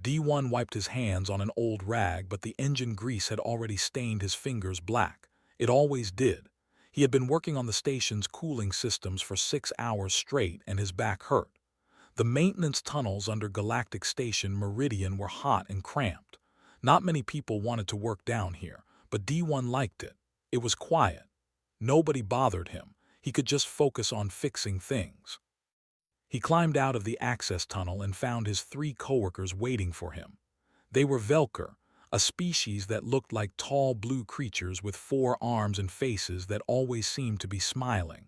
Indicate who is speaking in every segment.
Speaker 1: D1 wiped his hands on an old rag, but the engine grease had already stained his fingers black. It always did. He had been working on the station's cooling systems for 6 hours straight, and his back hurt. The maintenance tunnels under Galactic Station Meridian were hot and cramped. Not many people wanted to work down here, but D1 liked it. It was quiet. Nobody bothered him. He could just focus on fixing things. He climbed out of the access tunnel and found his 3 coworkers waiting for him. They were Velker, a species that looked like tall blue creatures with 4 arms and faces that always seemed to be smiling.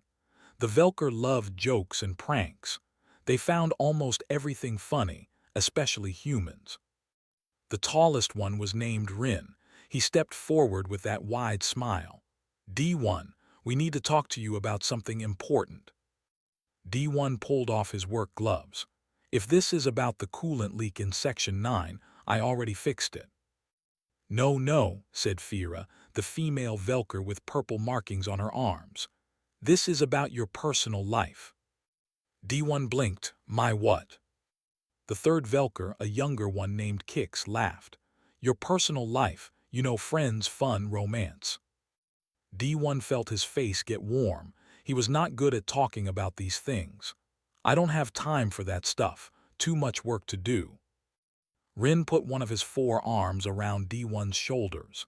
Speaker 1: The Velker loved jokes and pranks. They found almost everything funny, especially humans. The tallest one was named Rin. He stepped forward with that wide smile. D1, we need to talk to you about something important. D1 pulled off his work gloves. If this is about the coolant leak in Section 9, I already fixed it. No, said Fira, the female Velker with purple markings on her arms. This is about your personal life. D1 blinked. My what? The third Velker, a younger one named Kix, laughed. Your personal life, friends, fun, romance. D1 felt his face get warm. He was not good at talking about these things. I don't have time for that stuff. Too much work to do. Rin put one of his 4 arms around D1's shoulders.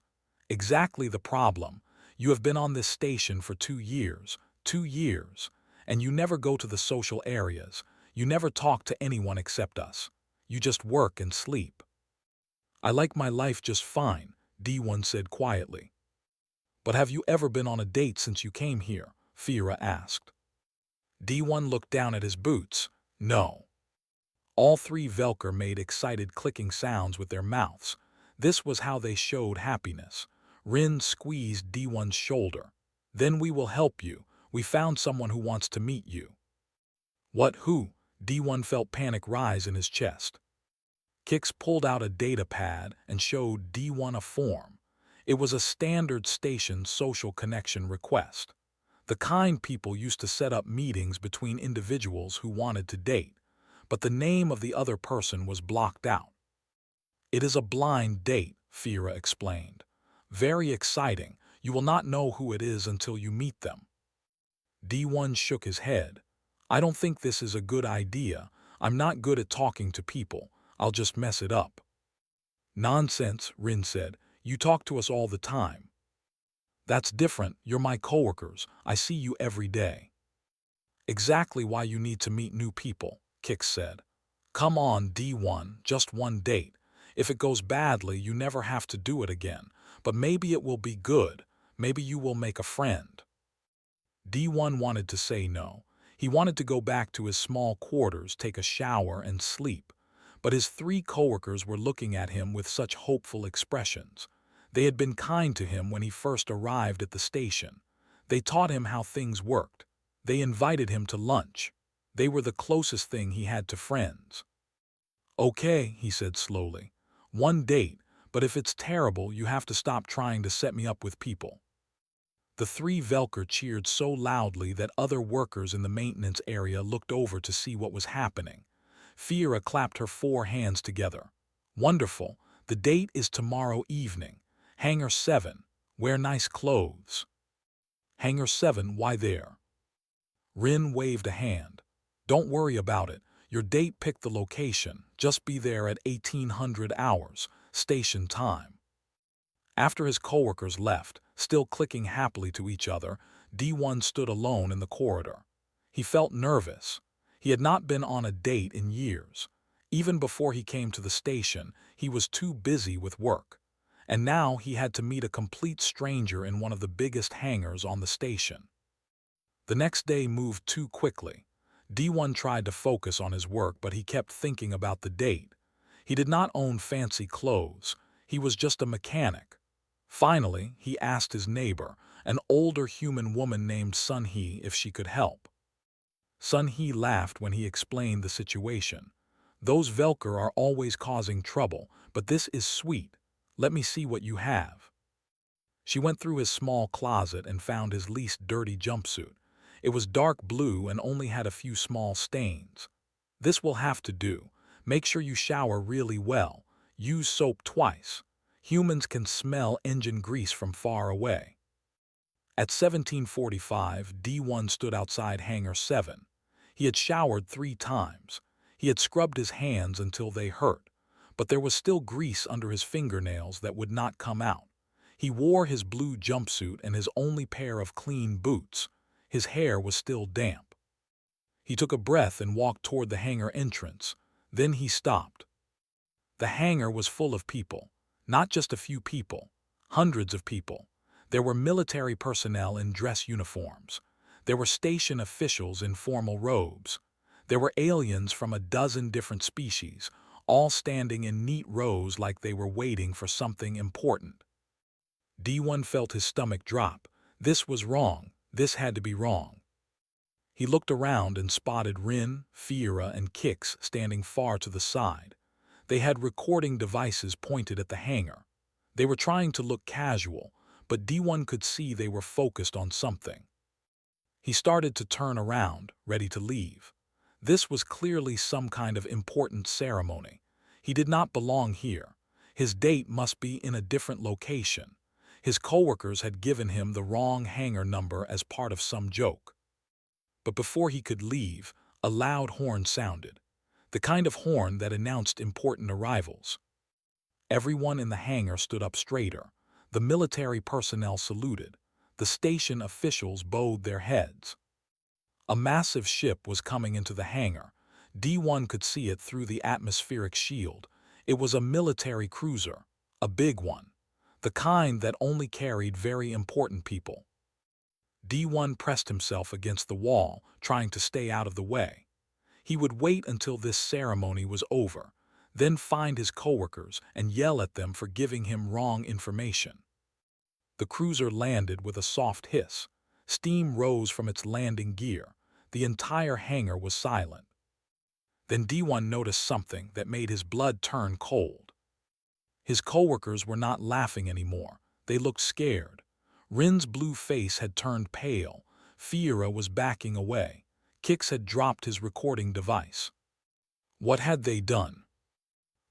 Speaker 1: Exactly the problem. You have been on this station for 2 years. 2 years. And you never go to the social areas. You never talk to anyone except us. You just work and sleep. I like my life just fine, D1 said quietly. But have you ever been on a date since you came here? Fira asked. D1 looked down at his boots. No. All 3 Velker made excited clicking sounds with their mouths. This was how they showed happiness. Rin squeezed D1's shoulder. Then we will help you. We found someone who wants to meet you. What, who? D1 felt panic rise in his chest. Kix pulled out a data pad and showed D1 a form. It was a standard station social connection request. The kind people used to set up meetings between individuals who wanted to date, but the name of the other person was blocked out. It is a blind date, Fira explained. Very exciting. You will not know who it is until you meet them. D1 shook his head. I don't think this is a good idea. I'm not good at talking to people. I'll just mess it up. Nonsense, Rin said. You talk to us all the time. That's different. You're my coworkers. I see you every day. Exactly why you need to meet new people, Kix said. Come on, D1, just one date. If it goes badly, you never have to do it again. But maybe it will be good. Maybe you will make a friend. D1 wanted to say no. He wanted to go back to his small quarters, take a shower, and sleep. But his 3 coworkers were looking at him with such hopeful expressions. They had been kind to him when he first arrived at the station. They taught him how things worked. They invited him to lunch. They were the closest thing he had to friends. Okay, he said slowly. One date, but if it's terrible, you have to stop trying to set me up with people. The 3 Velker cheered so loudly that other workers in the maintenance area looked over to see what was happening. Fira clapped her 4 hands together. Wonderful. The date is tomorrow evening. Hangar 7. Wear nice clothes. Hangar 7, why there? Rin waved a hand. Don't worry about it. Your date picked the location. Just be there at 1800 hours, station time. After his coworkers left, still clicking happily to each other, D1 stood alone in the corridor. He felt nervous. He had not been on a date in years. Even before he came to the station, he was too busy with work. And now he had to meet a complete stranger in one of the biggest hangars on the station. The next day moved too quickly. D1 tried to focus on his work, but he kept thinking about the date. He did not own fancy clothes. He was just a mechanic. Finally, he asked his neighbor, an older human woman named Sun-Hee, if she could help. Sun-Hee laughed when he explained the situation. Those Velker are always causing trouble, but this is sweet. Let me see what you have. She went through his small closet and found his least dirty jumpsuit. It was dark blue and only had a few small stains. This will have to do. Make sure you shower really well. Use soap twice. Humans can smell engine grease from far away. At 1745, D1 stood outside Hangar 7. He had showered 3 times. He had scrubbed his hands until they hurt, but there was still grease under his fingernails that would not come out. He wore his blue jumpsuit and his only pair of clean boots. His hair was still damp. He took a breath and walked toward the hangar entrance. Then he stopped. The hangar was full of people. Not just a few people. Hundreds of people. There were military personnel in dress uniforms. There were station officials in formal robes. There were aliens from a dozen different species, all standing in neat rows like they were waiting for something important. D1 felt his stomach drop. This was wrong. This had to be wrong. He looked around and spotted Rin, Fiera, and Kix standing far to the side. They had recording devices pointed at the hangar. They were trying to look casual, but D1 could see they were focused on something. He started to turn around, ready to leave. This was clearly some kind of important ceremony. He did not belong here. His date must be in a different location. His coworkers had given him the wrong hangar number as part of some joke. But before he could leave, a loud horn sounded. The kind of horn that announced important arrivals. Everyone in the hangar stood up straighter. The military personnel saluted. The station officials bowed their heads. A massive ship was coming into the hangar. D1 could see it through the atmospheric shield. It was a military cruiser, a big one, the kind that only carried very important people. D1 pressed himself against the wall, trying to stay out of the way. He would wait until this ceremony was over, then find his coworkers and yell at them for giving him wrong information. The cruiser landed with a soft hiss. Steam rose from its landing gear. The entire hangar was silent. Then D1 noticed something that made his blood turn cold. His coworkers were not laughing anymore. They looked scared. Rin's blue face had turned pale. Fiera was backing away. Kix had dropped his recording device. What had they done?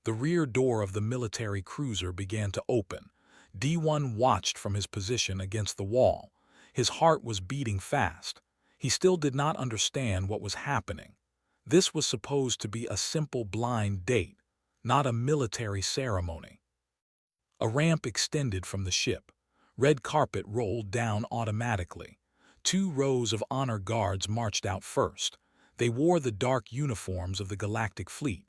Speaker 1: The rear door of the military cruiser began to open. D1 watched from his position against the wall. His heart was beating fast. He still did not understand what was happening. This was supposed to be a simple blind date, not a military ceremony. A ramp extended from the ship. Red carpet rolled down automatically. 2 rows of honor guards marched out first. They wore the dark uniforms of the Galactic Fleet.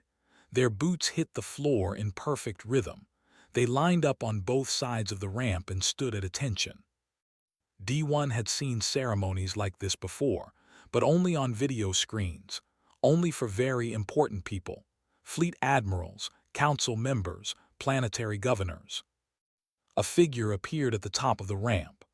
Speaker 1: Their boots hit the floor in perfect rhythm. They lined up on both sides of the ramp and stood at attention. D1 had seen ceremonies like this before, but only on video screens, only for very important people, fleet admirals, council members, planetary governors. A figure appeared at the top of the ramp.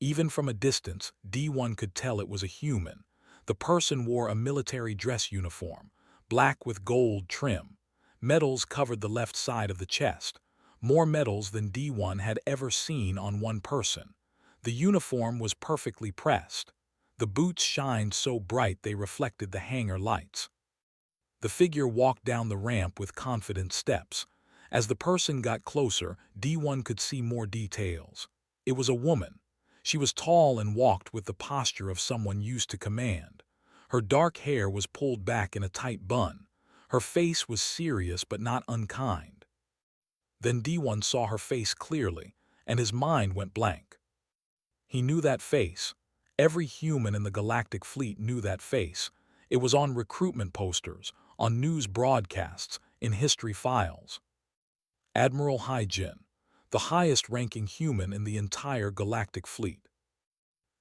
Speaker 1: Even from a distance, D1 could tell it was a human. The person wore a military dress uniform, black with gold trim. Medals covered the left side of the chest, more medals than D1 had ever seen on one person. The uniform was perfectly pressed. The boots shined so bright they reflected the hangar lights. The figure walked down the ramp with confident steps. As the person got closer, D1 could see more details. It was a woman. She was tall and walked with the posture of someone used to command. Her dark hair was pulled back in a tight bun. Her face was serious but not unkind. Then D1 saw her face clearly, and his mind went blank. He knew that face. Every human in the Galactic Fleet knew that face. It was on recruitment posters, on news broadcasts, in history files. Admiral Hyjin, the highest-ranking human in the entire Galactic Fleet.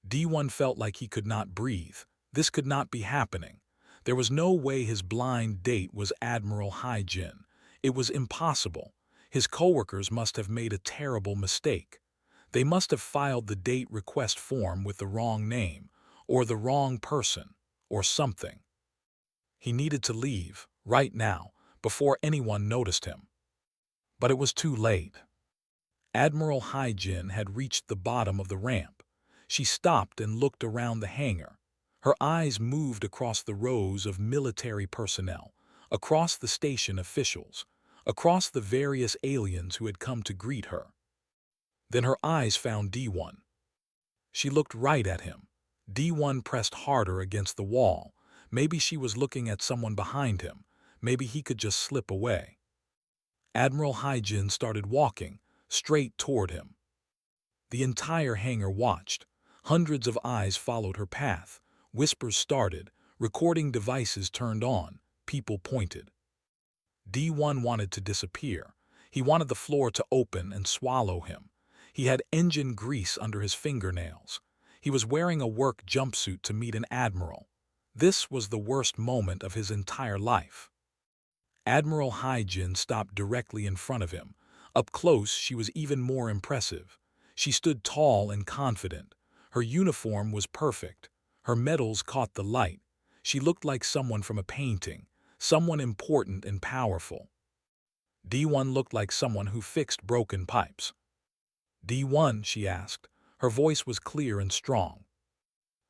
Speaker 1: D1 felt like he could not breathe. This could not be happening. There was no way his blind date was Admiral Hyjin. It was impossible. His coworkers must have made a terrible mistake. They must have filed the date request form with the wrong name, or the wrong person, or something. He needed to leave, right now, before anyone noticed him. But it was too late. Admiral Hyjin had reached the bottom of the ramp. She stopped and looked around the hangar. Her eyes moved across the rows of military personnel, across the station officials, across the various aliens who had come to greet her. Then her eyes found D1. She looked right at him. D1 pressed harder against the wall. Maybe she was looking at someone behind him. Maybe he could just slip away. Admiral Hyjin started walking, straight toward him. The entire hangar watched. Hundreds of eyes followed her path. Whispers started. Recording devices turned on. People pointed. D1 wanted to disappear. He wanted the floor to open and swallow him. He had engine grease under his fingernails. He was wearing a work jumpsuit to meet an admiral. This was the worst moment of his entire life. Admiral Hyjin stopped directly in front of him. Up close, she was even more impressive. She stood tall and confident. Her uniform was perfect. Her medals caught the light. She looked like someone from a painting, someone important and powerful. D1 looked like someone who fixed broken pipes. D1, she asked. Her voice was clear and strong.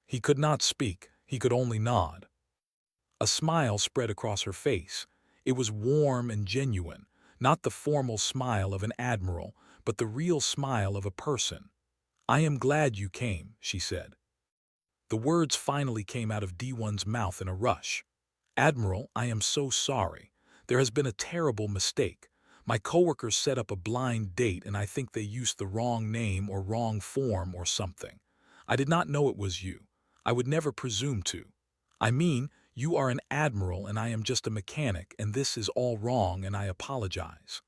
Speaker 1: He could not speak. He could only nod. A smile spread across her face. It was warm and genuine, not the formal smile of an admiral, but the real smile of a person. "I am glad you came," she said. The words finally came out of D1's mouth in a rush. "Admiral, I am so sorry. There has been a terrible mistake. My coworkers set up a blind date and I think they used the wrong name or wrong form or something. I did not know it was you. I would never presume to. I mean, you are an admiral and I am just a mechanic and this is all wrong and I apologize."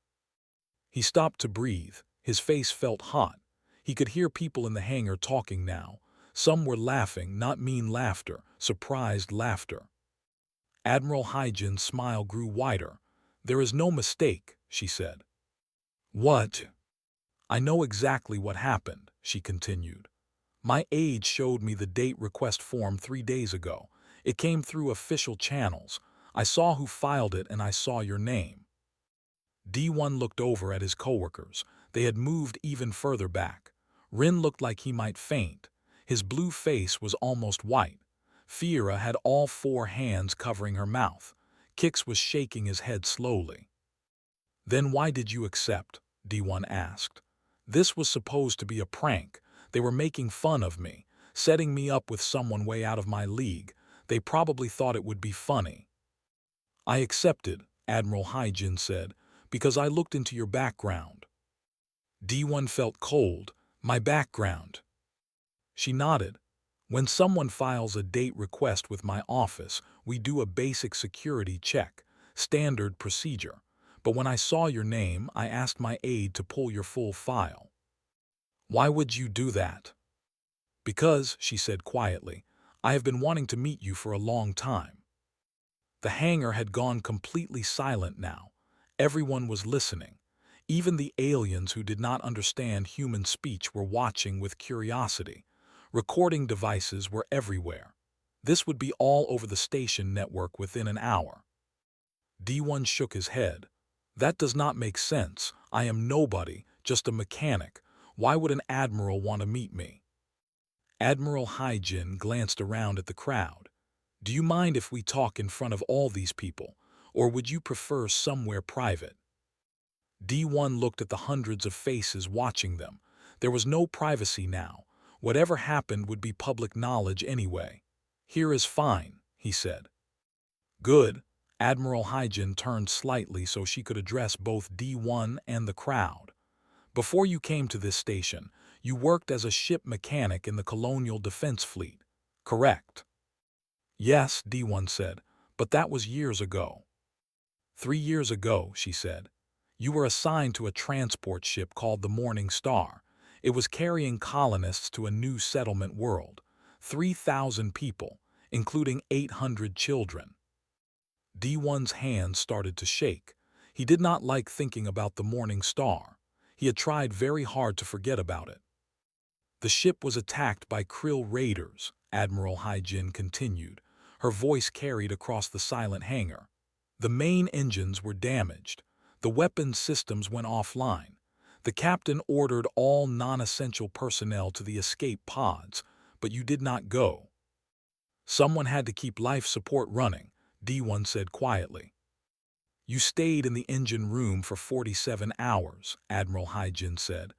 Speaker 1: He stopped to breathe. His face felt hot. He could hear people in the hangar talking now. Some were laughing, not mean laughter, surprised laughter. Admiral Hyjin's smile grew wider. "There is no mistake," she said. "What?" "I know exactly what happened," she continued. "My aide showed me the date request form 3 days ago. It came through official channels. I saw who filed it and I saw your name." D1 looked over at his coworkers. They had moved even further back. Rin looked like he might faint. His blue face was almost white. Fiera had all 4 hands covering her mouth. Kix was shaking his head slowly. "Then why did you accept?" D1 asked. "This was supposed to be a prank. They were making fun of me, setting me up with someone way out of my league. They probably thought it would be funny." "I accepted," Admiral Hyjin said, "because I looked into your background." D1 felt cold. "My background?" She nodded. "When someone files a date request with my office, we do a basic security check, standard procedure. But when I saw your name, I asked my aide to pull your full file." "Why would you do that?" "Because," she said quietly, "I have been wanting to meet you for a long time." The hangar had gone completely silent now. Everyone was listening. Even the aliens who did not understand human speech were watching with curiosity. Recording devices were everywhere. This would be all over the station network within an hour. D1 shook his head. "That does not make sense. I am nobody, just a mechanic. Why would an admiral want to meet me?" Admiral Hyjin glanced around at the crowd. "Do you mind if we talk in front of all these people, or would you prefer somewhere private?" D1 looked at the hundreds of faces watching them. There was no privacy now. Whatever happened would be public knowledge anyway. "Here is fine," he said. "Good." Admiral Hyjin turned slightly so she could address both D1 and the crowd. "Before you came to this station, you worked as a ship mechanic in the Colonial Defense Fleet, correct?" "Yes," D1 said, "but that was years ago." 3 years ago," she said. "You were assigned to a transport ship called the Morning Star. It was carrying colonists to a new settlement world. 3,000 people, including 800 children." D1's hands started to shake. He did not like thinking about the Morning Star. He had tried very hard to forget about it. "The ship was attacked by Krill raiders," Admiral Hyjin continued. Her voice carried across the silent hangar. "The main engines were damaged. The weapons systems went offline. The captain ordered all non-essential personnel to the escape pods, but you did not go." "Someone had to keep life support running," D1 said quietly. You stayed in the engine room for 47 hours, Admiral Hyjin said.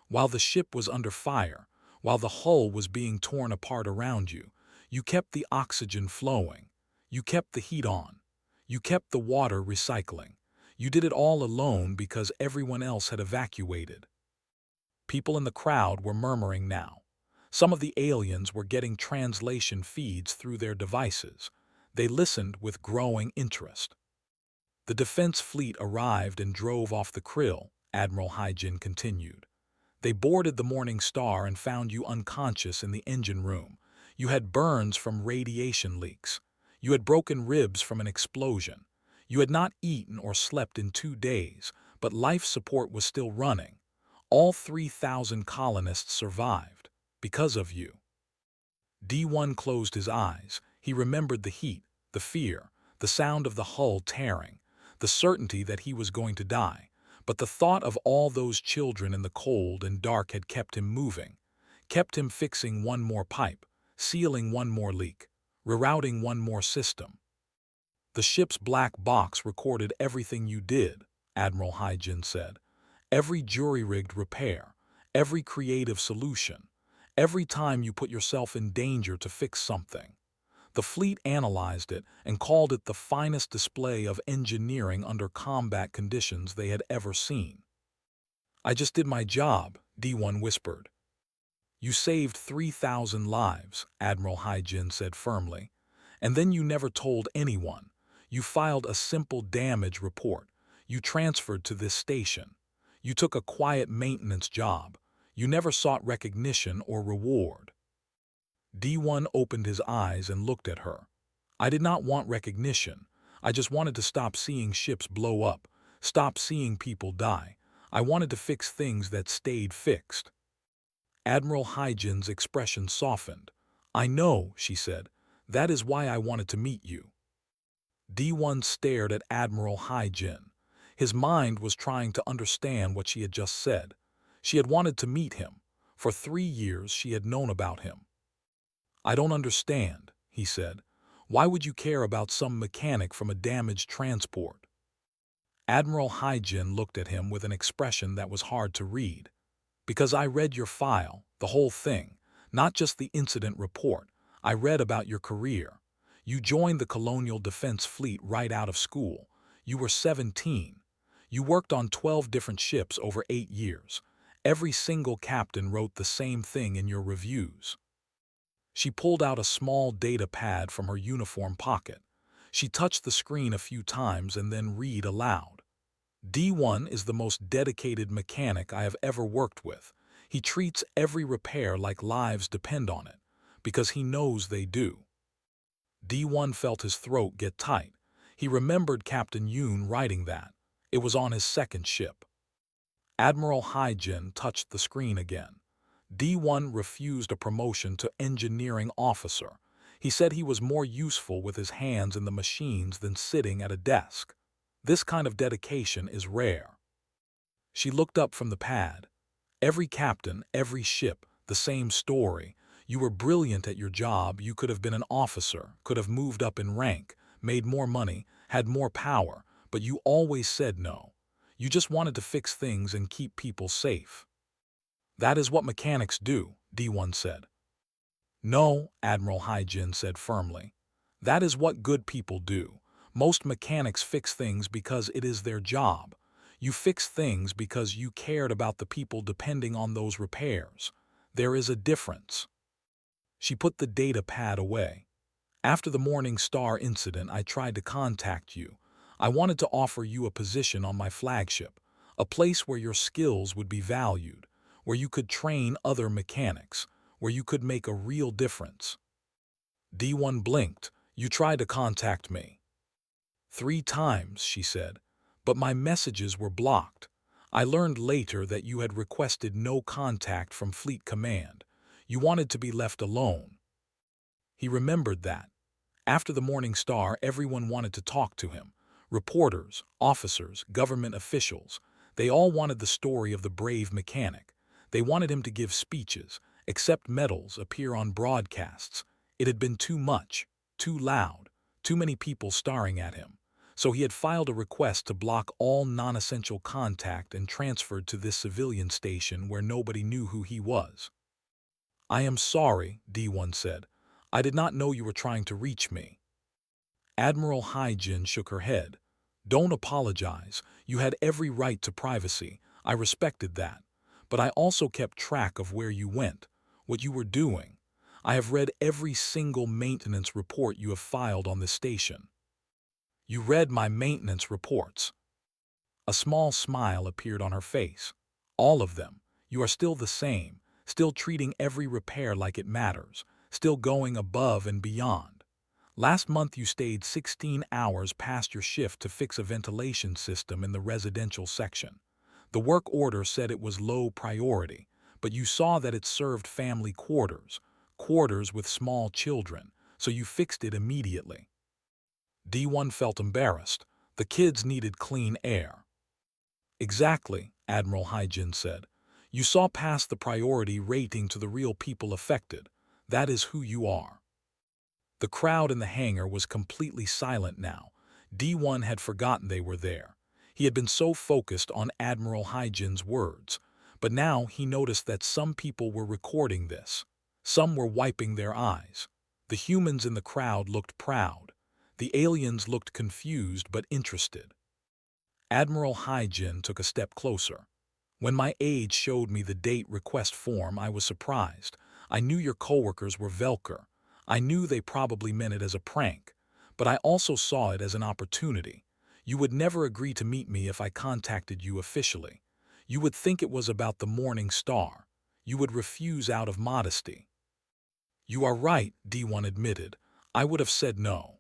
Speaker 1: While the ship was under fire, while the hull was being torn apart around you, you kept the oxygen flowing. You kept the heat on. You kept the water recycling. You did it all alone because everyone else had evacuated. People in the crowd were murmuring now. Some of the aliens were getting translation feeds through their devices. They listened with growing interest. The defense fleet arrived and drove off the krill, Admiral Hyjin continued. They boarded the Morning Star and found you unconscious in the engine room. You had burns from radiation leaks. You had broken ribs from an explosion. You had not eaten or slept in 2 days, but life support was still running. All 3,000 colonists survived because of you. D1 closed his eyes. He remembered the heat, the fear, the sound of the hull tearing, the certainty that he was going to die. But the thought of all those children in the cold and dark had kept him moving, kept him fixing one more pipe, sealing one more leak, rerouting one more system. The ship's black box recorded everything you did, Admiral Hyjin said. Every jury-rigged repair, every creative solution, every time you put yourself in danger to fix something. The fleet analyzed it and called it the finest display of engineering under combat conditions they had ever seen. I just did my job, D1 whispered. You saved 3,000 lives, Admiral Hyjin said firmly. And then you never told anyone. You filed a simple damage report. You transferred to this station. You took a quiet maintenance job. You never sought recognition or reward. D1 opened his eyes and looked at her. I did not want recognition. I just wanted to stop seeing ships blow up, stop seeing people die. I wanted to fix things that stayed fixed. Admiral Hyjin's expression softened. I know, she said. That is why I wanted to meet you. D1 stared at Admiral Hyjin. His mind was trying to understand what she had just said. She had wanted to meet him. For 3 years she had known about him. I don't understand, he said. Why would you care about some mechanic from a damaged transport? Admiral Hyjin looked at him with an expression that was hard to read. Because I read your file, the whole thing, not just the incident report. I read about your career. You joined the Colonial Defense Fleet right out of school. You were 17. You worked on 12 different ships over 8 years. Every single captain wrote the same thing in your reviews. She pulled out a small data pad from her uniform pocket. She touched the screen a few times and then read aloud. D1 is the most dedicated mechanic I have ever worked with. He treats every repair like lives depend on it, because he knows they do. D1 felt his throat get tight. He remembered Captain Yoon writing that. It was on his second ship. Admiral Hyjin touched the screen again. D1 refused a promotion to engineering officer. He said he was more useful with his hands in the machines than sitting at a desk. This kind of dedication is rare. She looked up from the pad. Every captain, every ship, the same story. You were brilliant at your job. You could have been an officer, could have moved up in rank, made more money, had more power, but you always said no. You just wanted to fix things and keep people safe. That is what mechanics do, D1 said. No, Admiral Hyjin said firmly. That is what good people do. Most mechanics fix things because it is their job. You fix things because you cared about the people depending on those repairs. There is a difference. She put the data pad away. After the Morning Star incident, I tried to contact you. I wanted to offer you a position on my flagship, a place where your skills would be valued, where you could train other mechanics, where you could make a real difference. D1 blinked. You tried to contact me. 3 times, she said, but my messages were blocked. I learned later that you had requested no contact from Fleet Command. You wanted to be left alone. He remembered that. After the Morning Star, everyone wanted to talk to him. Reporters, officers, government officials. They all wanted the story of the brave mechanic. They wanted him to give speeches, accept medals, appear on broadcasts. It had been too much, too loud, too many people staring at him. so he had filed a request to block all non-essential contact and transferred to this civilian station where nobody knew who he was. "I am sorry," D1 said. "I did not know you were trying to reach me." Admiral Hyjin shook her head. "Don't apologize. You had every right to privacy. I respected that. But I also kept track of where you went, what you were doing. I have read every single maintenance report you have filed on this station." "You read my maintenance reports?" A small smile appeared on her face. "All of them. You are still the same, still treating every repair like it matters, still going above and beyond. Last month you stayed 16 hours past your shift to fix a ventilation system in the residential section. The work order said it was low priority, but you saw that it served family quarters with small children, so you fixed it immediately." D1 felt embarrassed. The kids needed clean air. "Exactly," Admiral Hyjin said. "You saw past the priority rating to the real people affected. That is who you are." The crowd in the hangar was completely silent now. D1 had forgotten they were there. He had been so focused on Admiral Hyjin's words, but now he noticed that some people were recording this. Some were wiping their eyes. The humans in the crowd looked proud. The aliens looked confused but interested. Admiral Hyjin took a step closer. "When my aide showed me the date request form, I was surprised. I knew your coworkers were Velker. I knew they probably meant it as a prank, but I also saw it as an opportunity. You would never agree to meet me if I contacted you officially. You would think it was about the Morning Star. You would refuse out of modesty." "You are right," D1 admitted. "I would have said no."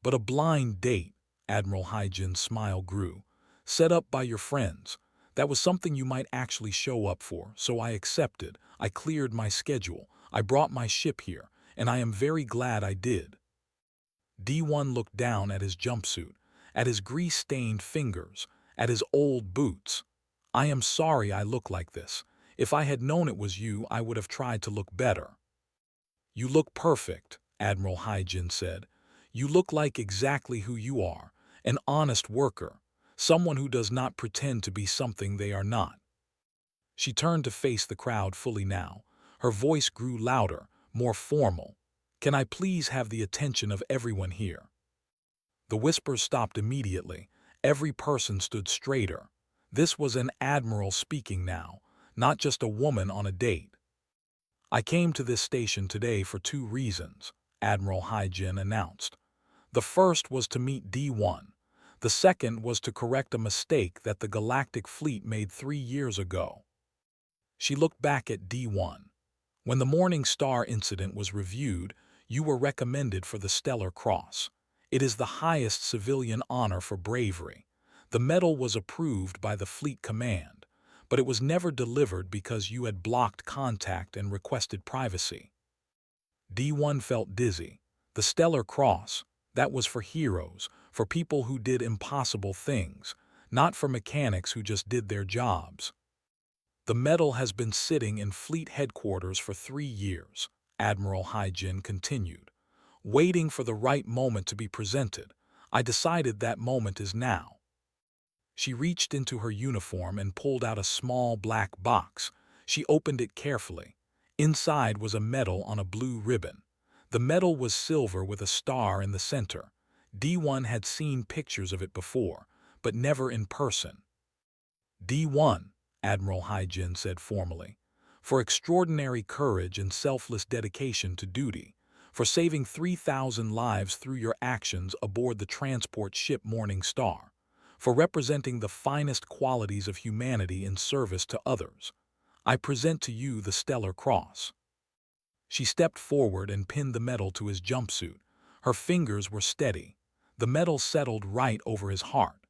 Speaker 1: "But a blind date," Admiral Hyjin's smile grew, "set up by your friends. That was something you might actually show up for, so I accepted. I cleared my schedule. I brought my ship here, and I am very glad I did." D1 looked down at his jumpsuit, at his grease-stained fingers, at his old boots. "I am sorry I look like this. If I had known it was you, I would have tried to look better." "You look perfect," Admiral Hyjin said. "You look like exactly who you are, an honest worker, someone who does not pretend to be something they are not." She turned to face the crowd fully now. Her voice grew louder, more formal. "Can I please have the attention of everyone here?" The whispers stopped immediately. Every person stood straighter. This was an admiral speaking now, not just a woman on a date. "I came to this station today for 2 reasons," Admiral Hyjin announced. "The first was to meet D1. The second was to correct a mistake that the Galactic Fleet made 3 years ago." She looked back at D1. "When the Morning Star incident was reviewed, you were recommended for the Stellar Cross. It is the highest civilian honor for bravery. The medal was approved by the Fleet Command, but it was never delivered because you had blocked contact and requested privacy." D1 felt dizzy. The Stellar Cross, that was for heroes, for people who did impossible things, not for mechanics who just did their jobs. "The medal has been sitting in Fleet Headquarters for 3 years," Admiral Hyjin continued, "waiting for the right moment to be presented. I decided that moment is now." She reached into her uniform and pulled out a small black box. She opened it carefully. Inside was a medal on a blue ribbon. The medal was silver with a star in the center. D1 had seen pictures of it before, but never in person. "D1, Admiral Hyjin said formally, "for extraordinary courage and selfless dedication to duty, for saving 3,000 lives through your actions aboard the transport ship Morning Star, for representing the finest qualities of humanity in service to others, I present to you the Stellar Cross." She stepped forward and pinned the medal to his jumpsuit. Her fingers were steady. The medal settled right over his heart.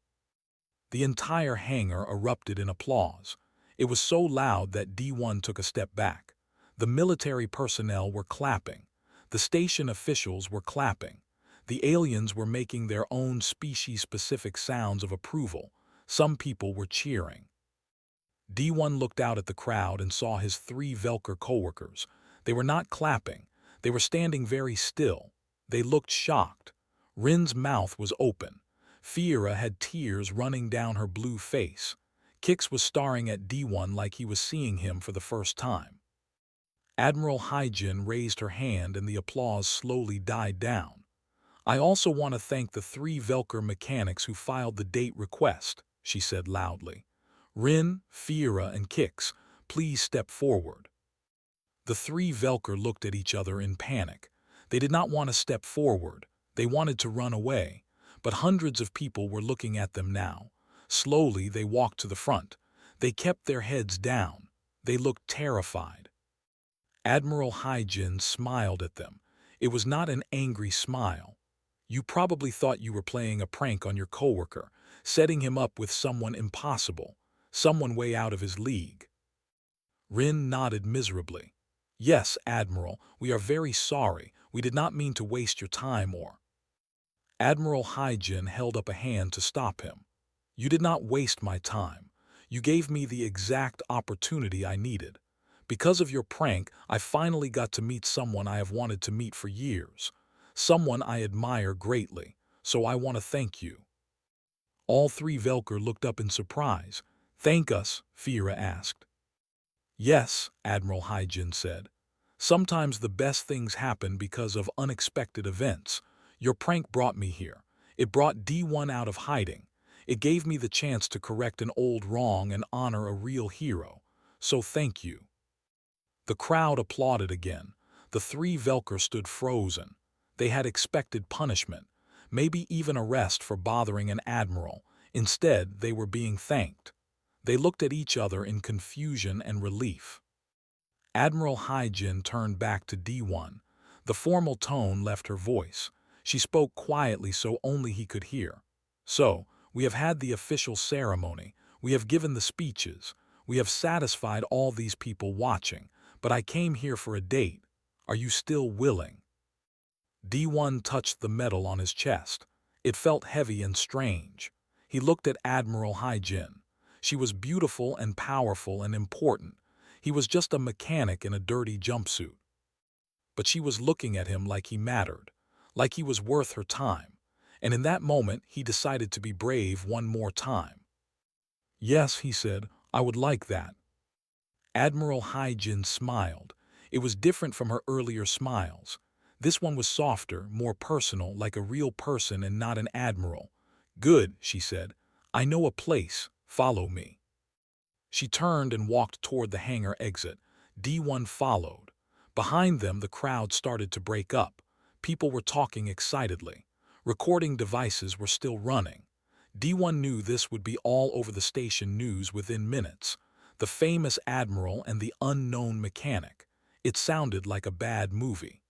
Speaker 1: The entire hangar erupted in applause. It was so loud that D1 took a step back. The military personnel were clapping. The station officials were clapping. The aliens were making their own species-specific sounds of approval. Some people were cheering. D1 looked out at the crowd and saw his 3 Velker coworkers. They were not clapping. They were standing very still. They looked shocked. Rin's mouth was open. Fiera had tears running down her blue face. Kix was staring at D1 like he was seeing him for the first time. Admiral Hyjin raised her hand and the applause slowly died down. "I also want to thank the 3 Velker mechanics who filed the date request," she said loudly. "Rin, Fiera, and Kix, please step forward." The 3 Velker looked at each other in panic. They did not want to step forward. They wanted to run away. But hundreds of people were looking at them now. Slowly, they walked to the front. They kept their heads down. They looked terrified. Admiral Hyjin smiled at them. It was not an angry smile. "You probably thought you were playing a prank on your coworker, setting him up with someone impossible, someone way out of his league." Rin nodded miserably. "Yes, Admiral, we are very sorry. We did not mean to waste your time or—" Admiral Hyjin held up a hand to stop him. "You did not waste my time. You gave me the exact opportunity I needed. Because of your prank, I finally got to meet someone I have wanted to meet for years. Someone I admire greatly, so I want to thank you." All 3 Velker looked up in surprise. "Thank us?" Fiera asked. "Yes," Admiral Hyjin said. "Sometimes the best things happen because of unexpected events. Your prank brought me here. It brought D1 out of hiding. It gave me the chance to correct an old wrong and honor a real hero. So thank you." The crowd applauded again. The 3 Velker stood frozen. They had expected punishment, maybe even arrest for bothering an admiral. Instead, they were being thanked. They looked at each other in confusion and relief. Admiral Hyjin turned back to D1. The formal tone left her voice. She spoke quietly so only he could hear. "So, we have had the official ceremony. We have given the speeches. We have satisfied all these people watching. But I came here for a date. Are you still willing?" D1 touched the medal on his chest. It felt heavy and strange. He looked at Admiral Hyjin. She was beautiful and powerful and important. He was just a mechanic in a dirty jumpsuit. But she was looking at him like he mattered, like he was worth her time. And in that moment, he decided to be brave one more time. "Yes," he said, "I would like that." Admiral Hyjin smiled. It was different from her earlier smiles. This one was softer, more personal, like a real person and not an admiral. "Good," she said. "I know a place. Follow me." She turned and walked toward the hangar exit. D1 followed. Behind them, the crowd started to break up. People were talking excitedly. Recording devices were still running. D1 knew this would be all over the station news within minutes. The famous admiral and the unknown mechanic. It sounded like a bad movie.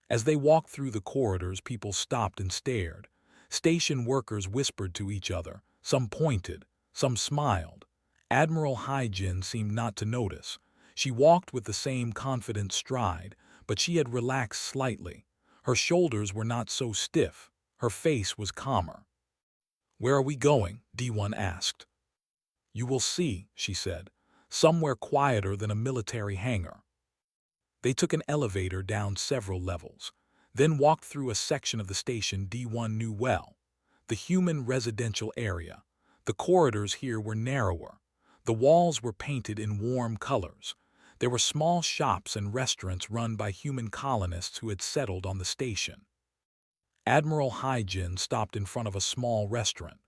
Speaker 1: As they walked through the corridors, people stopped and stared. Station workers whispered to each other. Some pointed. Some smiled. Admiral Hyjin seemed not to notice. She walked with the same confident stride, but she had relaxed slightly. Her shoulders were not so stiff. Her face was calmer. "Where are we going?" D1 asked. "You will see," she said. "Somewhere quieter than a military hangar." They took an elevator down several levels, then walked through a section of the station D1 knew well. The human residential area. The corridors here were narrower. The walls were painted in warm colors. There were small shops and restaurants run by human colonists who had settled on the station. Admiral Hyjin stopped in front of a small restaurant.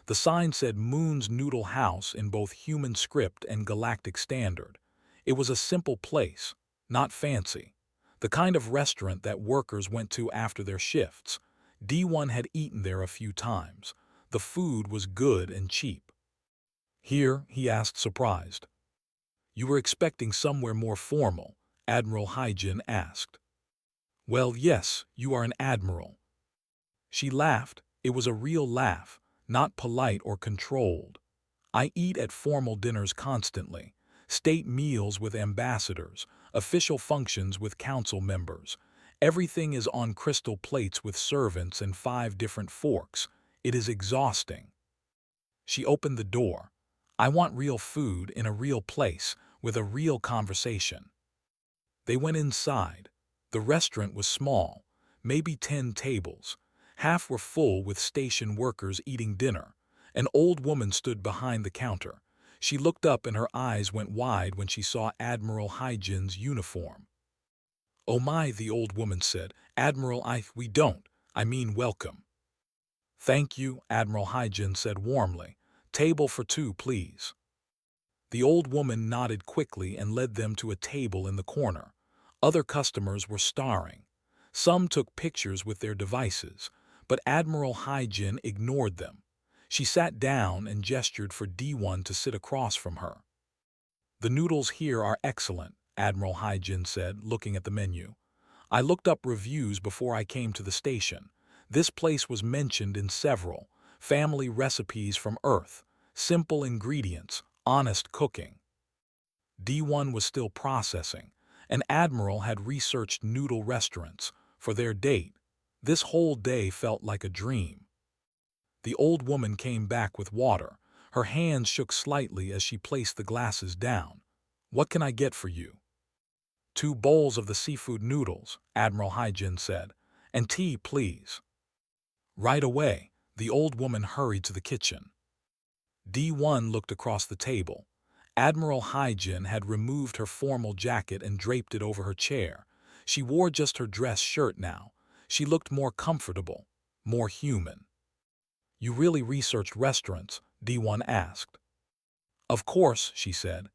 Speaker 1: The sign said Moon's Noodle House in both human script and galactic standard. It was a simple place, not fancy. The kind of restaurant that workers went to after their shifts. D1 had eaten there a few times. The food was good and cheap. "Here?" he asked, surprised. "You were expecting somewhere more formal?" Admiral Hyjin asked. "Well, yes, you are an admiral." She laughed. It was a real laugh, not polite or controlled. "I eat at formal dinners constantly. State meals with ambassadors, official functions with council members. Everything is on crystal plates with servants and 5 different forks. It is exhausting." She opened the door. "I want real food in a real place with a real conversation." They went inside. The restaurant was small, maybe 10 tables. Half were full with station workers eating dinner. An old woman stood behind the counter. She looked up and her eyes went wide when she saw Admiral Hygin's uniform. "Oh my," the old woman said. "Admiral, we don't. I mean welcome." "Thank you," Admiral Hygin said warmly. "Table for two, please." The old woman nodded quickly and led them to a table in the corner. Other customers were staring. Some took pictures with their devices, but Admiral Hygin ignored them. She sat down and gestured for D1 to sit across from her. "The noodles here are excellent," Admiral Hygin said, looking at the menu. "I looked up reviews before I came to the station. This place was mentioned in several family recipes from Earth, simple ingredients, honest cooking." D1 was still processing. An admiral had researched noodle restaurants for their date. This whole day felt like a dream. The old woman came back with water. Her hands shook slightly as she placed the glasses down. "What can I get for you?" "2 bowls of the seafood noodles," Admiral Hygin said. "And tea, please." Right away, the old woman hurried to the kitchen. D1 looked across the table. Admiral Hygin had removed her formal jacket and draped it over her chair. She wore just her dress shirt now. She looked more comfortable, more human. "You really researched restaurants?" D1 asked. "Of course," she said.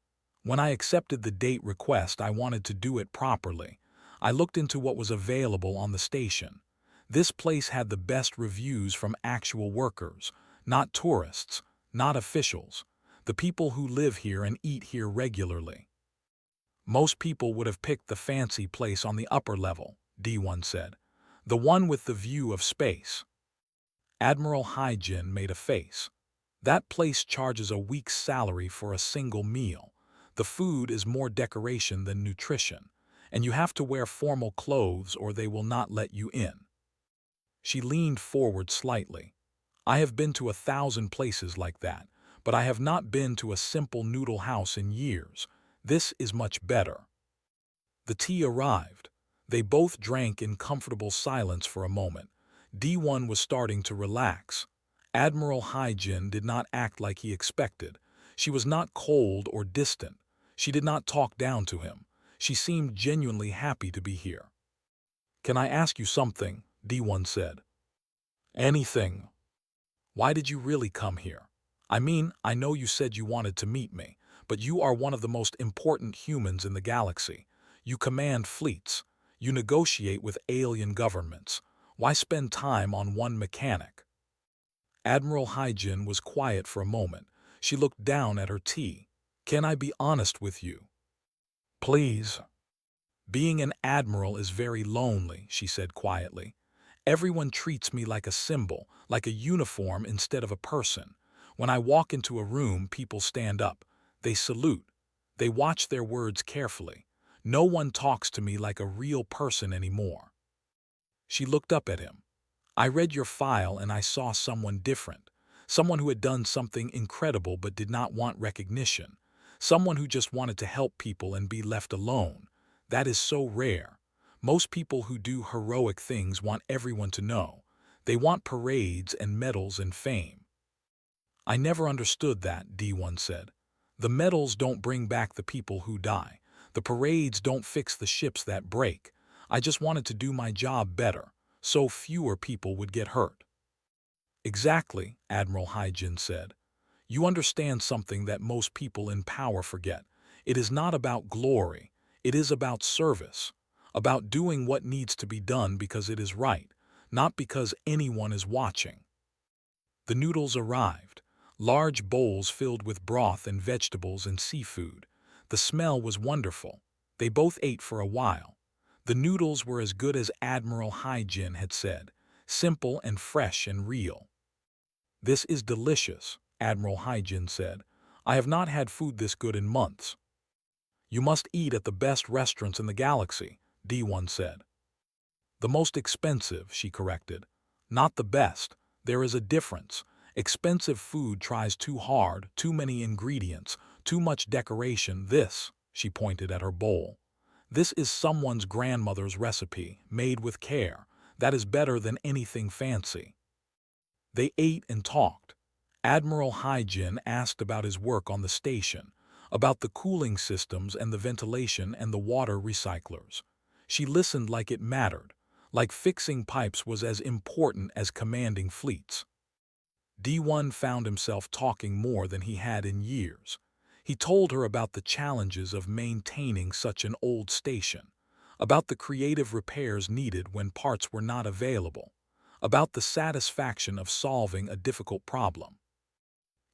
Speaker 1: "When I accepted the date request, I wanted to do it properly. I looked into what was available on the station. This place had the best reviews from actual workers, not tourists, not officials, the people who live here and eat here regularly." "Most people would have picked the fancy place on the upper level," D1 said. "The one with the view of space." Admiral Hygin made a face. "That place charges a week's salary for a single meal. The food is more decoration than nutrition, and you have to wear formal clothes or they will not let you in." She leaned forward slightly. "I have been to 1,000 places like that, but I have not been to a simple noodle house in years. This is much better." The tea arrived. They both drank in comfortable silence for a moment. D1 was starting to relax. Admiral Hygin did not act like he expected. She was not cold or distant. She did not talk down to him. She seemed genuinely happy to be here. "Can I ask you something?" D1 said. "Anything." "Why did you really come here? I mean, I know you said you wanted to meet me, but you are one of the most important humans in the galaxy. You command fleets. You negotiate with alien governments. Why spend time on one mechanic?" Admiral Hygin was quiet for a moment. She looked down at her tea. "Can I be honest with you?" "Please." "Being an admiral is very lonely," she said quietly. "Everyone treats me like a symbol, like a uniform instead of a person. When I walk into a room, people stand up. They salute. They watch their words carefully. No one talks to me like a real person anymore." She looked up at him. "I read your file and I saw someone different. Someone who had done something incredible but did not want recognition. Someone who just wanted to help people and be left alone. That is so rare. Most people who do heroic things want everyone to know. They want parades and medals and fame." "I never understood that," D1 said. "The medals don't bring back the people who die. The parades don't fix the ships that break. I just wanted to do my job better, so fewer people would get hurt." "Exactly," Admiral Hygin said. "You understand something that most people in power forget. It is not about glory. It is about service. About doing what needs to be done because it is right, not because anyone is watching." The noodles arrived. Large bowls filled with broth and vegetables and seafood. The smell was wonderful. They both ate for a while. The noodles were as good as Admiral Hygin had said, simple and fresh and real. "This is delicious," Admiral Hygin said. "I have not had food this good in months." "You must eat at the best restaurants in the galaxy," D1 said. "The most expensive," she corrected. "Not the best. There is a difference. Expensive food tries too hard, too many ingredients, too much decoration. This," she pointed at her bowl, "this is someone's grandmother's recipe, made with care. That is better than anything fancy. They ate and talked. Admiral Hyjin asked about his work on the station, about the cooling systems and the ventilation and the water recyclers. She listened like it mattered, like fixing pipes was as important as commanding fleets. D1 found himself talking more than he had in years. He told her about the challenges of maintaining such an old station, about the creative repairs needed when parts were not available, about the satisfaction of solving a difficult problem.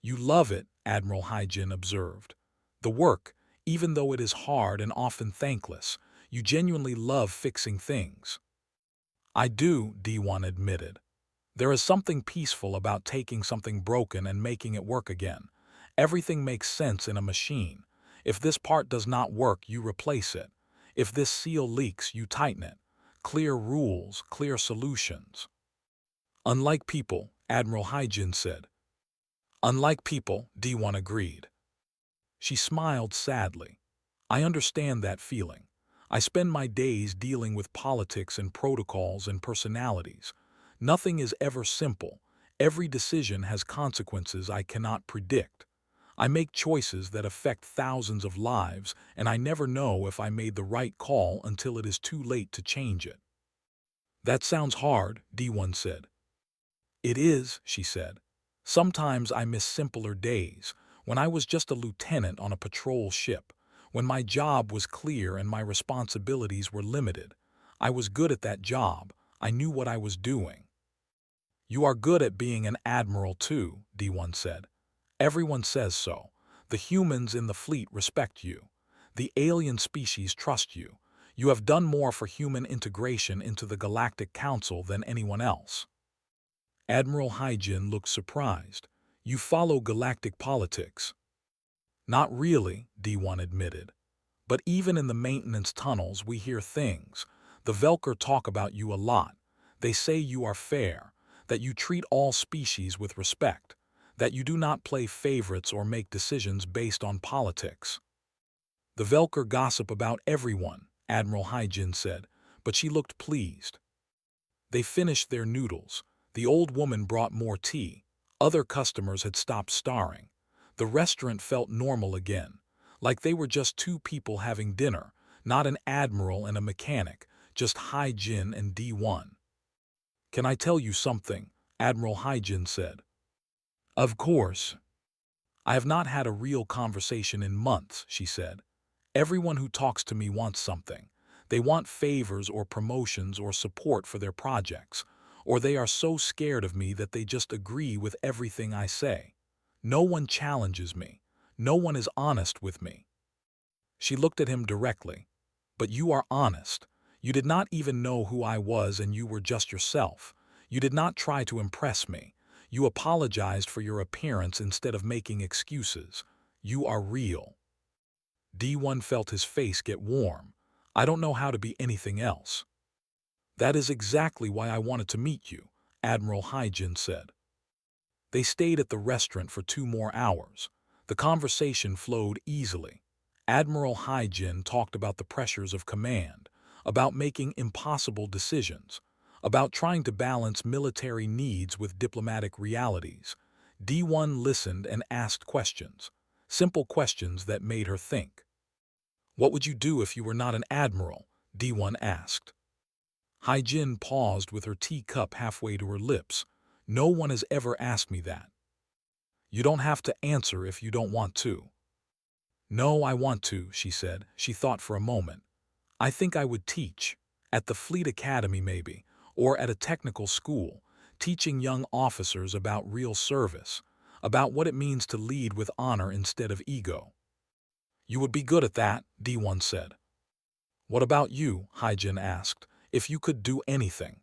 Speaker 1: "You love it," Admiral Hyjin observed. "The work, even though it is hard and often thankless, you genuinely love fixing things." "I do," D1 admitted. "There is something peaceful about taking something broken and making it work again. Everything makes sense in a machine. If this part does not work, you replace it. If this seal leaks, you tighten it. Clear rules, clear solutions." "Unlike people," Admiral Hyjin said. "Unlike people," D1 agreed. She smiled sadly. "I understand that feeling. I spend my days dealing with politics and protocols and personalities. Nothing is ever simple. Every decision has consequences I cannot predict. I make choices that affect thousands of lives, and I never know if I made the right call until it is too late to change it." "That sounds hard," D1 said. "It is," she said. "Sometimes I miss simpler days, when I was just a lieutenant on a patrol ship, when my job was clear and my responsibilities were limited. I was good at that job. I knew what I was doing." "You are good at being an admiral too," D1 said. "Everyone says so. The humans in the fleet respect you. The alien species trust you. You have done more for human integration into the Galactic Council than anyone else." Admiral Hyjin looked surprised. "You follow galactic politics?" "Not really," D1 admitted. "But even in the maintenance tunnels we hear things. The Velker talk about you a lot. They say you are fair, that you treat all species with respect, that you do not play favorites or make decisions based on politics." "The Velker gossip about everyone," Admiral Hyjin said, but she looked pleased. They finished their noodles. The old woman brought more tea. Other customers had stopped starring. The restaurant felt normal again, like they were just two people having dinner, not an admiral and a mechanic, just Hyjin and D1. "Can I tell you something?" Admiral Hyjin said. "Of course." "I have not had a real conversation in months," she said. "Everyone who talks to me wants something. They want favors or promotions or support for their projects, or they are so scared of me that they just agree with everything I say. No one challenges me. No one is honest with me." She looked at him directly. "But you are honest. You did not even know who I was and you were just yourself. You did not try to impress me. You apologized for your appearance instead of making excuses. You are real." D1 felt his face get warm. "I don't know how to be anything else." "That is exactly why I wanted to meet you," Admiral Hyjin said. They stayed at the restaurant for 2 more hours. The conversation flowed easily. Admiral Hyjin talked about the pressures of command, about making impossible decisions, about trying to balance military needs with diplomatic realities. D1 listened and asked questions, simple questions that made her think. "What would you do if you were not an admiral?" D1 asked. Hyjin paused with her teacup halfway to her lips. "No one has ever asked me that." "You don't have to answer if you don't want to." "No, I want to," she said. She thought for a moment. "I think I would teach. At the Fleet Academy maybe, or at a technical school, teaching young officers about real service, about what it means to lead with honor instead of ego." "You would be good at that," D1 said. "What about you?" Hyjin asked. "If you could do anything."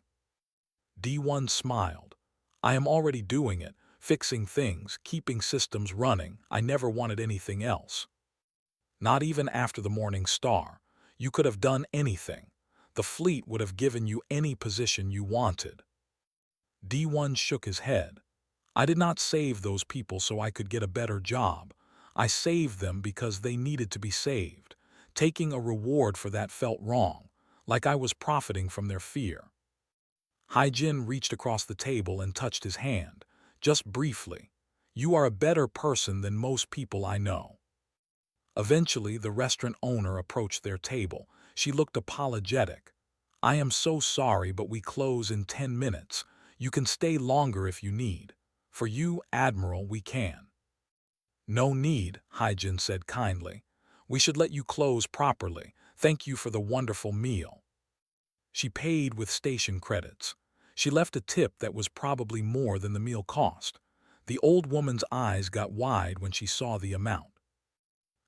Speaker 1: D1 smiled. "I am already doing it, fixing things, keeping systems running. I never wanted anything else." "Not even after the Morning Star. You could have done anything. The fleet would have given you any position you wanted." D1 shook his head. "I did not save those people so I could get a better job. I saved them because they needed to be saved. Taking a reward for that felt wrong, like I was profiting from their fear." Hai-Jin reached across the table and touched his hand, just briefly. You are a better person than most people I know. Eventually, the restaurant owner approached their table. She looked apologetic. I am so sorry, but we close in 10 minutes. You can stay longer if you need. For you, Admiral, we can. No need, Hai-Jin said kindly. We should let you close properly. Thank you for the wonderful meal. She paid with station credits. She left a tip that was probably more than the meal cost. The old woman's eyes got wide when she saw the amount.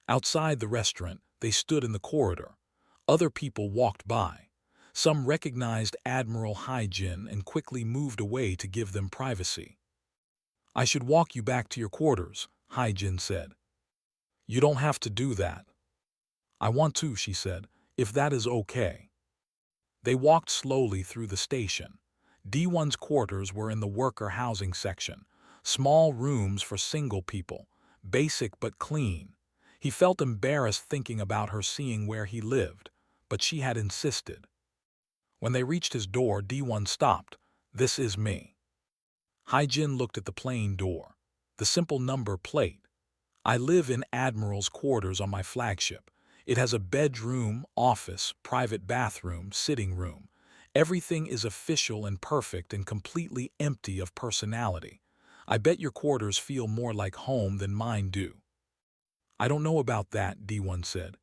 Speaker 1: Outside the restaurant, they stood in the corridor. Other people walked by. Some recognized Admiral Hai-Jin and quickly moved away to give them privacy. I should walk you back to your quarters, Hai-Jin said. You don't have to do that. I want to, she said, if that is okay. They walked slowly through the station. D1's quarters were in the worker housing section. Small rooms for single people, basic but clean. He felt embarrassed thinking about her seeing where he lived, but she had insisted. When they reached his door, D1 stopped. This is me. Hai-Jin looked at the plain door, the simple number plate. I live in Admiral's quarters on my flagship. It has a bedroom, office, private bathroom, sitting room. Everything is official and perfect and completely empty of personality. I bet your quarters feel more like home than mine do. I don't know about that, D1 said.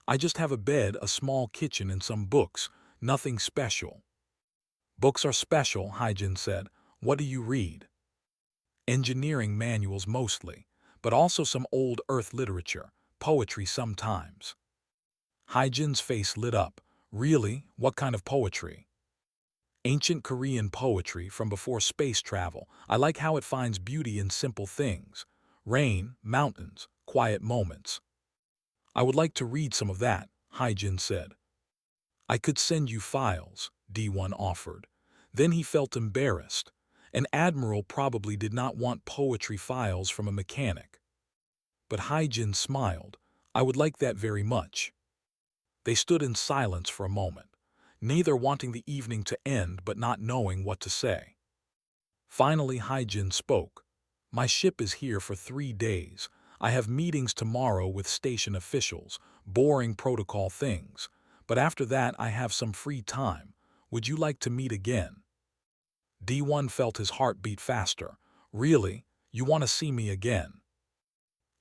Speaker 1: I just have a bed, a small kitchen, and some books. Nothing special. Books are special, Hai-Jin said. What do you read? Engineering manuals mostly, but also some old Earth literature, poetry sometimes. Hai-Jin's face lit up. Really? What kind of poetry? Ancient Korean poetry from before space travel. I like how it finds beauty in simple things. Rain, mountains, quiet moments. I would like to read some of that, Hai-Jin said. I could send you files, D1 offered. Then he felt embarrassed. An admiral probably did not want poetry files from a mechanic. But Hai-Jin smiled. I would like that very much. They stood in silence for a moment, neither wanting the evening to end but not knowing what to say. Finally, Hai-Jin spoke. My ship is here for 3 days. I have meetings tomorrow with station officials, boring protocol things. But after that, I have some free time. Would you like to meet again? D1 felt his heart beat faster. Really? You want to see me again?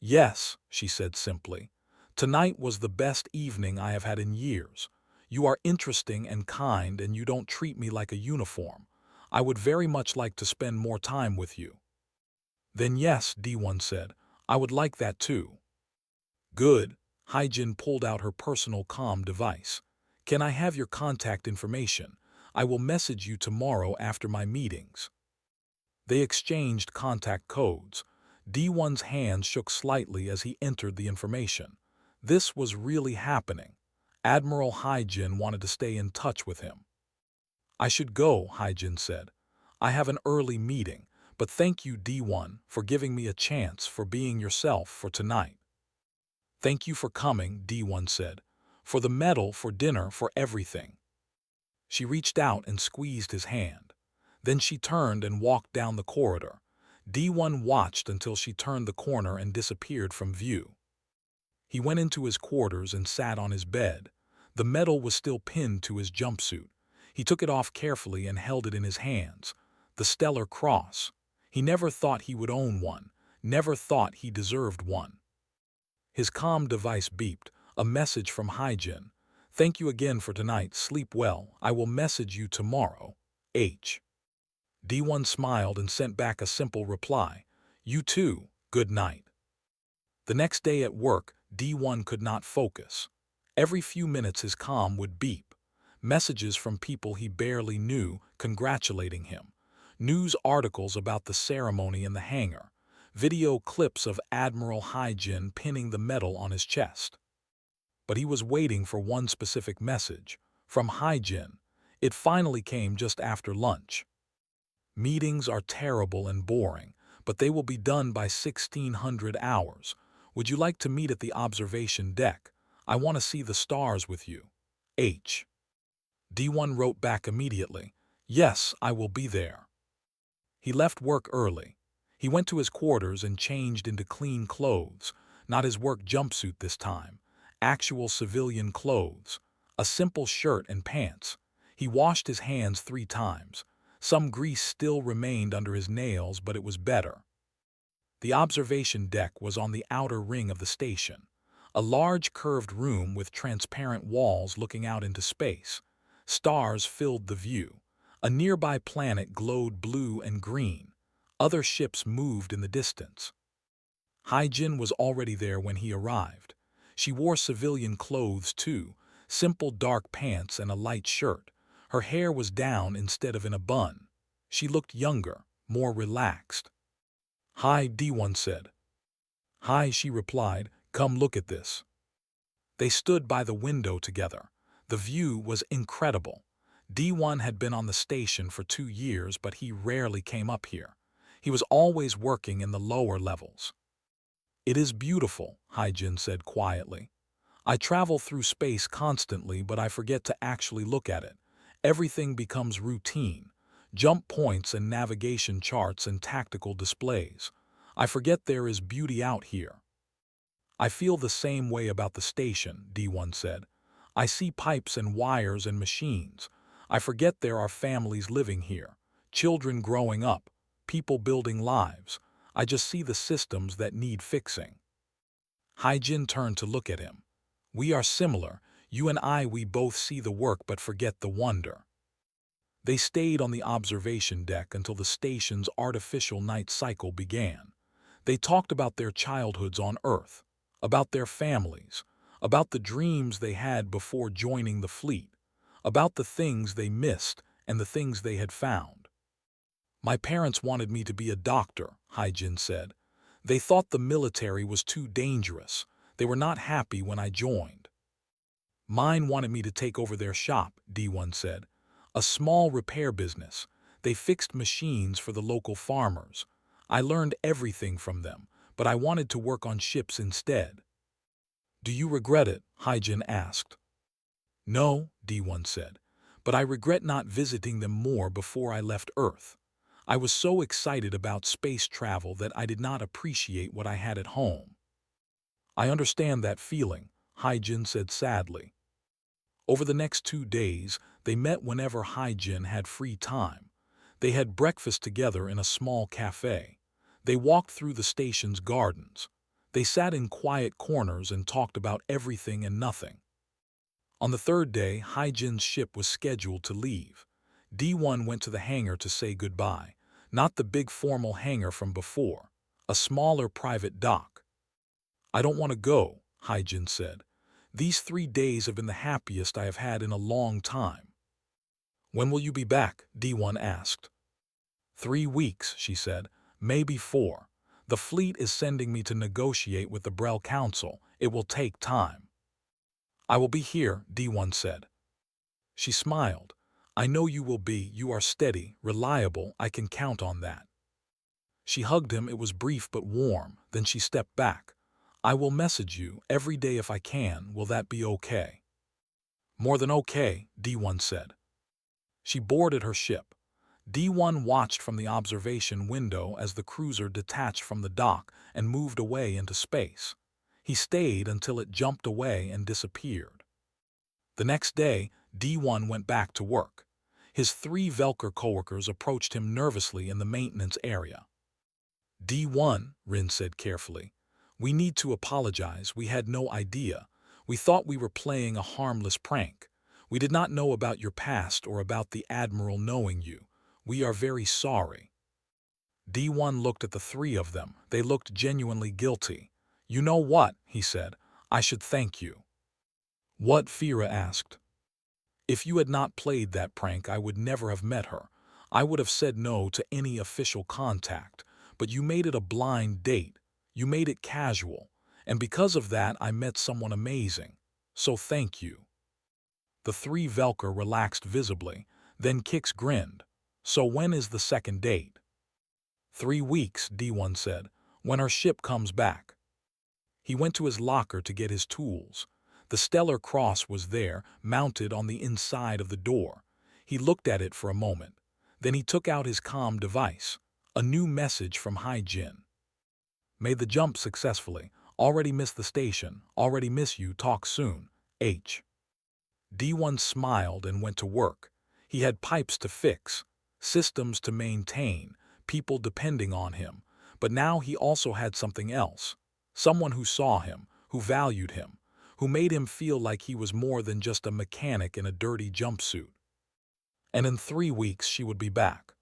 Speaker 1: Yes, she said simply. Tonight was the best evening I have had in years. You are interesting and kind, and you don't treat me like a uniform. I would very much like to spend more time with you. Then yes, D1 said. I would like that too. Good. Hai-Jin pulled out her personal comm device. Can I have your contact information? I will message you tomorrow after my meetings. They exchanged contact codes. D1's hand shook slightly as he entered the information. This was really happening. Admiral Hai-Jin wanted to stay in touch with him. I should go, Hai-Jin said. I have an early meeting, but thank you, D1, for giving me a chance, for being yourself for tonight. Thank you for coming, D1 said. For the medal, for dinner, for everything. She reached out and squeezed his hand. Then she turned and walked down the corridor. D1 watched until she turned the corner and disappeared from view. He went into his quarters and sat on his bed. The medal was still pinned to his jumpsuit. He took it off carefully and held it in his hands. The Stellar Cross. He never thought he would own one, never thought he deserved one. His comm device beeped, a message from Hai-Jin. Thank you again for tonight, sleep well, I will message you tomorrow. H. D1 smiled and sent back a simple reply. You too, good night. The next day at work, D1 could not focus. Every few minutes his comm would beep. Messages from people he barely knew congratulating him. News articles about the ceremony in the hangar. Video clips of Admiral Hai-Jin pinning the medal on his chest. But he was waiting for one specific message, from Hai-Jin. It finally came just after lunch. Meetings are terrible and boring, but they will be done by 1600 hours. Would you like to meet at the observation deck? I want to see the stars with you. H. D1 wrote back immediately. Yes, I will be there. He left work early. He went to his quarters and changed into clean clothes, not his work jumpsuit this time, actual civilian clothes, a simple shirt and pants. He washed his hands 3 times. Some grease still remained under his nails, but it was better. The observation deck was on the outer ring of the station, a large curved room with transparent walls looking out into space. Stars filled the view. A nearby planet glowed blue and green. Other ships moved in the distance. Hyjin was already there when he arrived. She wore civilian clothes too, simple dark pants and a light shirt. Her hair was down instead of in a bun. She looked younger, more relaxed. "Hi," D1 said. "Hi," she replied. "Come look at this." They stood by the window together. The view was incredible. D1 had been on the station for 2 years, but he rarely came up here. He was always working in the lower levels. "It is beautiful," Hyjin said quietly. "I travel through space constantly, but I forget to actually look at it. Everything becomes routine. Jump points and navigation charts and tactical displays. I forget there is beauty out here." "I feel the same way about the station," D1 said. "I see pipes and wires and machines. I forget there are families living here, children growing up, people building lives. I just see the systems that need fixing." Hyjin turned to look at him. "We are similar. You and I, we both see the work but forget the wonder." They stayed on the observation deck until the station's artificial night cycle began. They talked about their childhoods on Earth, about their families, about the dreams they had before joining the fleet, about the things they missed and the things they had found. "My parents wanted me to be a doctor," Hyjin said. "They thought the military was too dangerous. They were not happy when I joined." "Mine wanted me to take over their shop," D1 said. "A small repair business. They fixed machines for the local farmers. I learned everything from them, but I wanted to work on ships instead." "Do you regret it?" Hyjin asked. "No," D1 said, "but I regret not visiting them more before I left Earth. I was so excited about space travel that I did not appreciate what I had at home." "I understand that feeling," Hyjin said sadly. Over the next 2 days, they met whenever Hyjin had free time. They had breakfast together in a small cafe. They walked through the station's gardens. They sat in quiet corners and talked about everything and nothing. On the third day, Hyjin's ship was scheduled to leave. D1 went to the hangar to say goodbye. Not the big formal hangar from before, a smaller private dock. "I don't want to go," Hyjin said. "These 3 days have been the happiest I have had in a long time." "When will you be back?" D1 asked. 3 weeks, she said. "Maybe 4. The fleet is sending me to negotiate with the Brel Council. It will take time." "I will be here," D1 said. She smiled. "I know you will be. You are steady, reliable. I can count on that." She hugged him. It was brief but warm. Then she stepped back. "I will message you every day if I can. Will that be okay?" "More than okay," D1 said. She boarded her ship. D1 watched from the observation window as the cruiser detached from the dock and moved away into space. He stayed until it jumped away and disappeared. The next day, D1 went back to work. His 3 Velker coworkers approached him nervously in the maintenance area. "D1," Rin said carefully, "we need to apologize. We had no idea. We thought we were playing a harmless prank. We did not know about your past or about the Admiral knowing you. We are very sorry." D1 looked at the 3 of them. They looked genuinely guilty. "You know what?" he said. "I should thank you." "What?" Fira asked. "If you had not played that prank, I would never have met her. I would have said no to any official contact. But you made it a blind date. You made it casual. And because of that, I met someone amazing. So thank you." The 3 Velker relaxed visibly. Then Kix grinned. "So when is the second date?" 3 weeks, D1 said, "when our ship comes back." He went to his locker to get his tools. The stellar cross was there, mounted on the inside of the door. He looked at it for a moment. Then he took out his comm device. A new message from Hyjin. Made the jump successfully. Already missed the station. Already miss you. Talk soon. H. D1 smiled and went to work. He had pipes to fix, systems to maintain, people depending on him. But now he also had something else. Someone who saw him, who valued him, who made him feel like he was more than just a mechanic in a dirty jumpsuit. And in 3 weeks she would be back.